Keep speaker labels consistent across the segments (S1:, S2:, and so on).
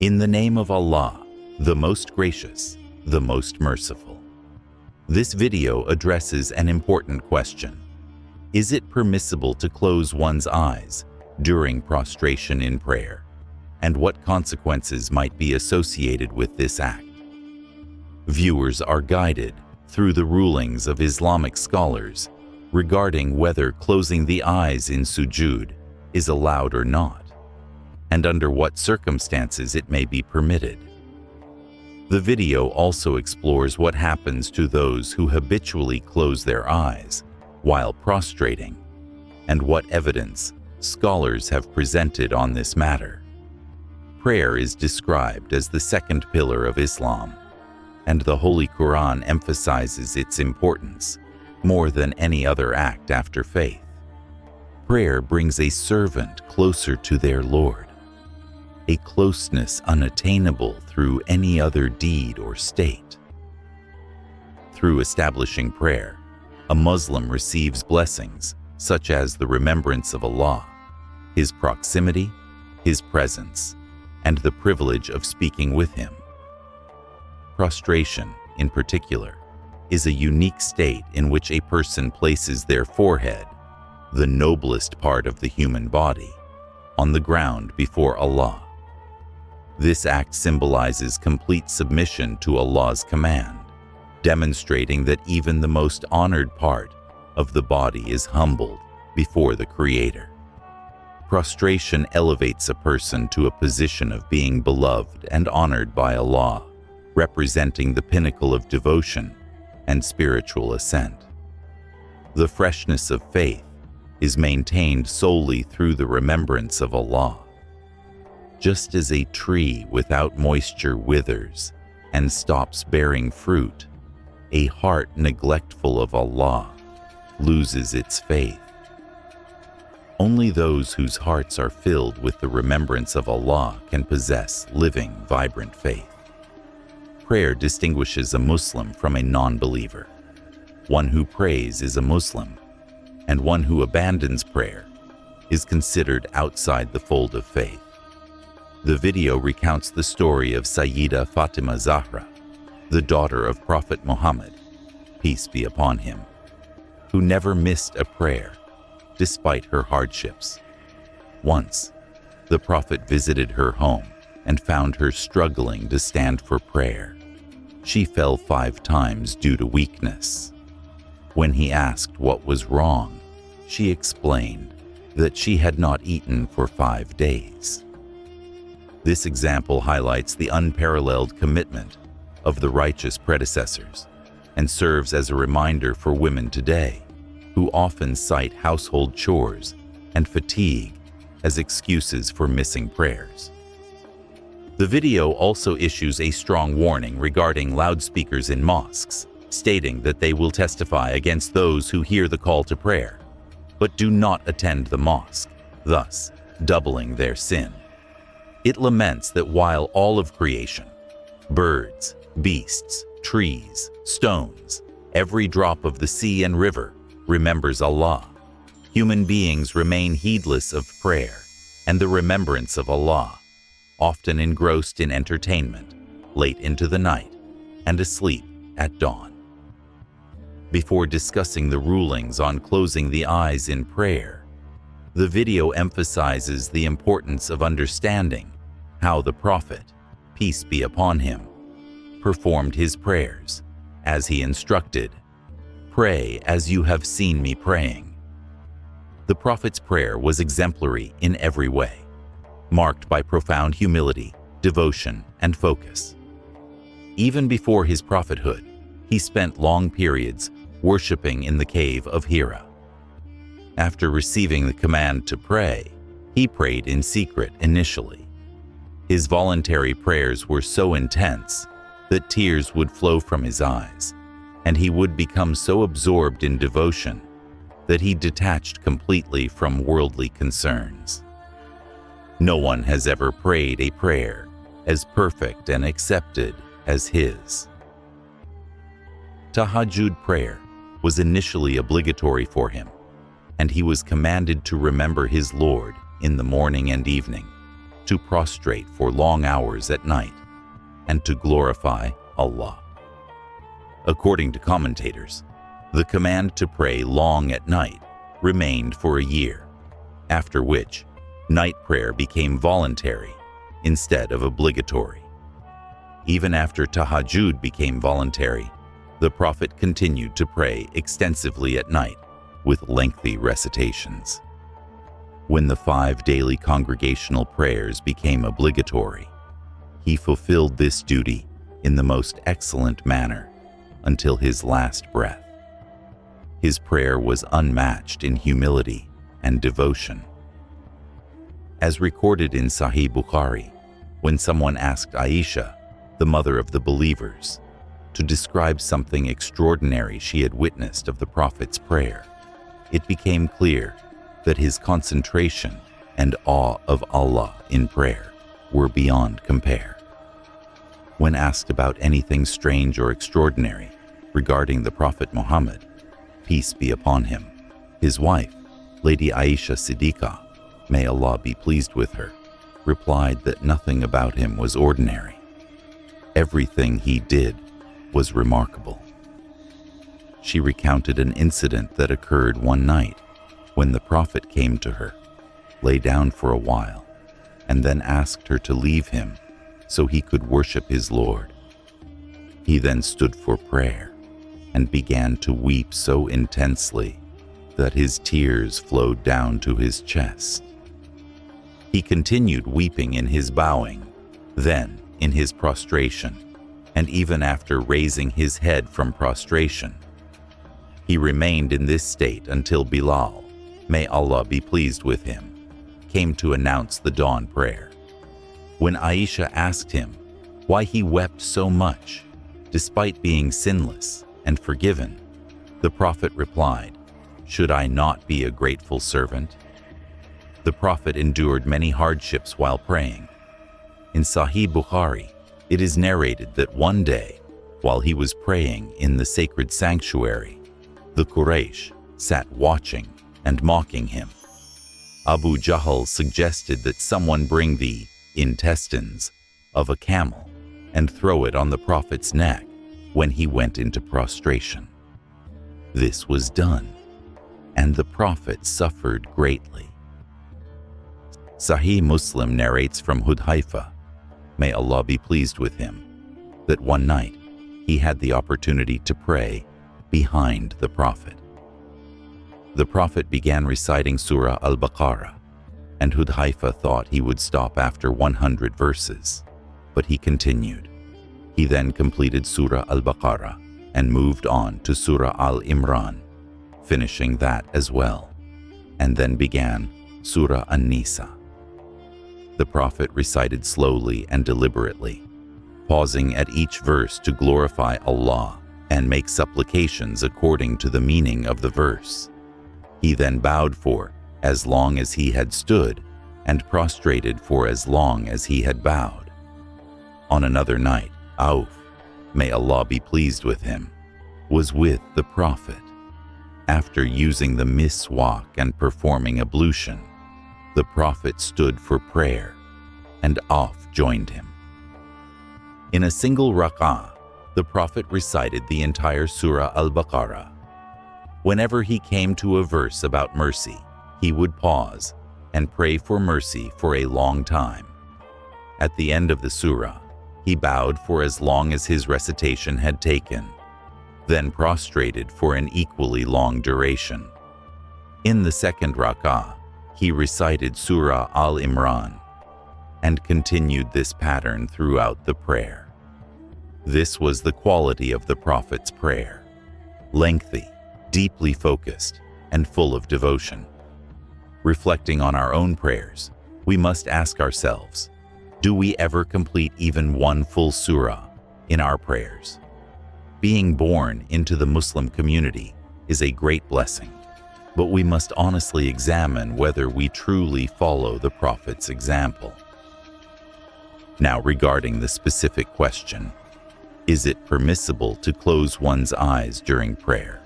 S1: In the name of Allah, the most gracious, the most merciful. This video addresses an important question. Is it permissible to close one's eyes during prostration in prayer? And what consequences might be associated with this act? Viewers are guided through the rulings of Islamic scholars regarding whether closing the eyes in sujood is allowed or not, and under what circumstances it may be permitted. The video also explores what happens to those who habitually close their eyes while prostrating, and what evidence scholars have presented on this matter. Prayer is described as the second pillar of Islam, and the Holy Quran emphasizes its importance more than any other act after faith. Prayer brings a servant closer to their Lord, a closeness unattainable through any other deed or state. Through establishing prayer, a Muslim receives blessings such as the remembrance of Allah, His proximity, His presence, and the privilege of speaking with Him. Prostration, in particular, is a unique state in which a person places their forehead, the noblest part of the human body, on the ground before Allah. This act symbolizes complete submission to Allah's command, demonstrating that even the most honored part of the body is humbled before the Creator. Prostration elevates a person to a position of being beloved and honored by Allah, representing the pinnacle of devotion and spiritual ascent. The freshness of faith is maintained solely through the remembrance of Allah. Just as a tree without moisture withers and stops bearing fruit, a heart neglectful of Allah loses its faith. Only those whose hearts are filled with the remembrance of Allah can possess living, vibrant faith. Prayer distinguishes a Muslim from a non-believer. One who prays is a Muslim, and one who abandons prayer is considered outside the fold of faith. The video recounts the story of Sayyida Fatima Zahra, the daughter of Prophet Muhammad, peace be upon him, who never missed a prayer despite her hardships. Once, the Prophet visited her home and found her struggling to stand for prayer. She fell 5 times due to weakness. When he asked what was wrong, she explained that she had not eaten for 5 days. This example highlights the unparalleled commitment of the righteous predecessors and serves as a reminder for women today, who often cite household chores and fatigue as excuses for missing prayers. The video also issues a strong warning regarding loudspeakers in mosques, stating that they will testify against those who hear the call to prayer, but do not attend the mosque, thus doubling their sin. It laments that while all of creation, birds, beasts, trees, stones, every drop of the sea and river remembers Allah, human beings remain heedless of prayer and the remembrance of Allah, often engrossed in entertainment late into the night and asleep at dawn. Before discussing the rulings on closing the eyes in prayer, the video emphasizes the importance of understanding how the Prophet, peace be upon him, performed his prayers as he instructed, "Pray as you have seen me praying." The Prophet's prayer was exemplary in every way, marked by profound humility, devotion, and focus. Even before his prophethood, he spent long periods worshiping in the cave of Hira. After receiving the command to pray, he prayed in secret initially. His voluntary prayers were so intense that tears would flow from his eyes, and he would become so absorbed in devotion that he detached completely from worldly concerns. No one has ever prayed a prayer as perfect and accepted as his. Tahajjud prayer was initially obligatory for him, and he was commanded to remember his Lord in the morning and evening, to prostrate for long hours at night and to glorify Allah. According to commentators, the command to pray long at night remained for a year, after which night prayer became voluntary instead of obligatory. Even after tahajjud became voluntary, the Prophet continued to pray extensively at night with lengthy recitations. When the 5 daily congregational prayers became obligatory, he fulfilled this duty in the most excellent manner until his last breath. His prayer was unmatched in humility and devotion. As recorded in Sahih Bukhari, when someone asked Aisha, the mother of the believers, to describe something extraordinary she had witnessed of the Prophet's prayer, it became clear that his concentration and awe of Allah in prayer were beyond compare. When asked about anything strange or extraordinary regarding the Prophet Muhammad, peace be upon him, his wife, Lady Aisha Siddiqah, may Allah be pleased with her, replied that nothing about him was ordinary. Everything he did was remarkable. She recounted an incident that occurred one night when the Prophet came to her, lay down for a while, and then asked her to leave him so he could worship his Lord. He then stood for prayer and began to weep so intensely that his tears flowed down to his chest. He continued weeping in his bowing, then in his prostration, and even after raising his head from prostration. He remained in this state until Bilal, may Allah be pleased with him, came to announce the dawn prayer. When Aisha asked him why he wept so much, despite being sinless and forgiven, the Prophet replied, "Should I not be a grateful servant?" The Prophet endured many hardships while praying. In Sahih Bukhari, it is narrated that one day, while he was praying in the sacred sanctuary, the Quraysh sat watching and mocking him. Abu Jahl suggested that someone bring the intestines of a camel and throw it on the Prophet's neck when he went into prostration. This was done, and the Prophet suffered greatly. Sahih Muslim narrates from Hudhaifa, may Allah be pleased with him, that one night he had the opportunity to pray behind the Prophet. The Prophet began reciting Surah Al-Baqarah, and Hudhaifa thought he would stop after 100 verses, but he continued. He then completed Surah Al-Baqarah and moved on to Surah Al-Imran, finishing that as well, and then began Surah An-Nisa. The Prophet recited slowly and deliberately, pausing at each verse to glorify Allah and make supplications according to the meaning of the verse. He then bowed for as long as he had stood and prostrated for as long as he had bowed. On another night, Auf, may Allah be pleased with him, was with the Prophet. After using the miswak and performing ablution, the Prophet stood for prayer, and Auf joined him. In a single rak'ah, the Prophet recited the entire Surah Al-Baqarah. Whenever he came to a verse about mercy, he would pause and pray for mercy for a long time. At the end of the surah, he bowed for as long as his recitation had taken, then prostrated for an equally long duration. In the second rak'ah, he recited Surah Al-Imran and continued this pattern throughout the prayer. This was the quality of the Prophet's prayer: lengthy, deeply focused, and full of devotion. Reflecting on our own prayers, we must ask ourselves, do we ever complete even one full surah in our prayers? Being born into the Muslim community is a great blessing, but we must honestly examine whether we truly follow the Prophet's example. Now, regarding the specific question, is it permissible to close one's eyes during prayer?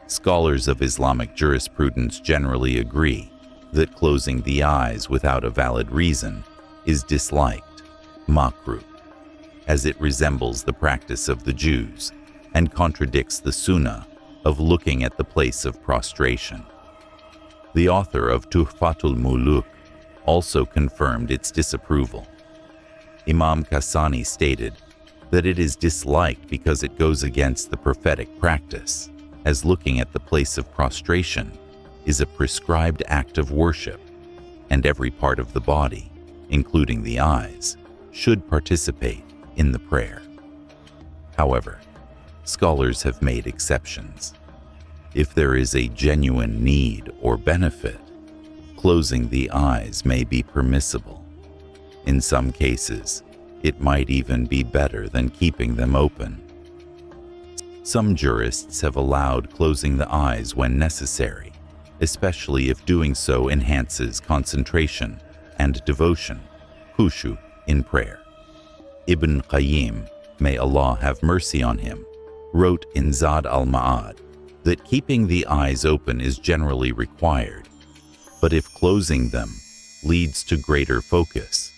S1: Scholars of Islamic jurisprudence generally agree that closing the eyes without a valid reason is disliked, makruh, as it resembles the practice of the Jews and contradicts the sunnah of looking at the place of prostration. The author of Tuhfatul Muluk also confirmed its disapproval. Imam Kasani stated that it is disliked because it goes against the prophetic practice, as looking at the place of prostration is a prescribed act of worship, and every part of the body, including the eyes, should participate in the prayer. However, scholars have made exceptions. If there is a genuine need or benefit, closing the eyes may be permissible. In some cases, it might even be better than keeping them open. Some jurists have allowed closing the eyes when necessary, especially if doing so enhances concentration and devotion, Khushu, in prayer. Ibn Qayyim, may Allah have mercy on him, wrote in Zad al-Ma'ad that keeping the eyes open is generally required, but if closing them leads to greater focus,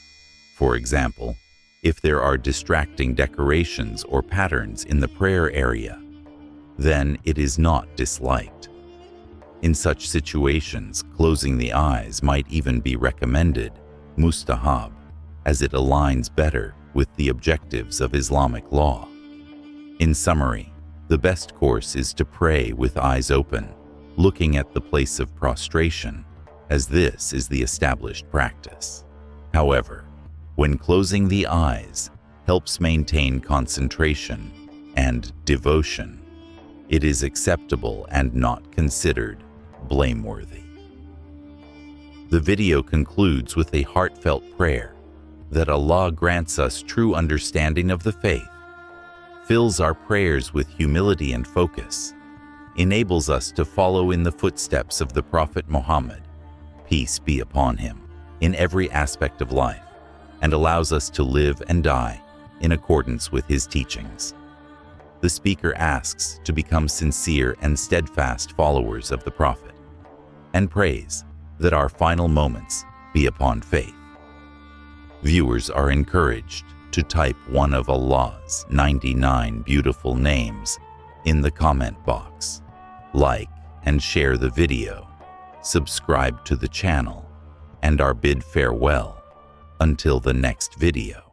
S1: for example, if there are distracting decorations or patterns in the prayer area, then it is not disliked. In such situations, closing the eyes might even be recommended, mustahab, as it aligns better with the objectives of Islamic law. In summary, the best course is to pray with eyes open, looking at the place of prostration, as this is the established practice. However, when closing the eyes helps maintain concentration and devotion, it is acceptable and not considered blameworthy. The video concludes with a heartfelt prayer that Allah grants us true understanding of the faith, fills our prayers with humility and focus, enables us to follow in the footsteps of the Prophet Muhammad, peace be upon him, in every aspect of life, and allows us to live and die in accordance with his teachings. The speaker asks to become sincere and steadfast followers of the Prophet, and prays that our final moments be upon faith. Viewers are encouraged to type one of Allah's 99 beautiful names in the comment box, like and share the video, subscribe to the channel, and our bid farewell until the next video.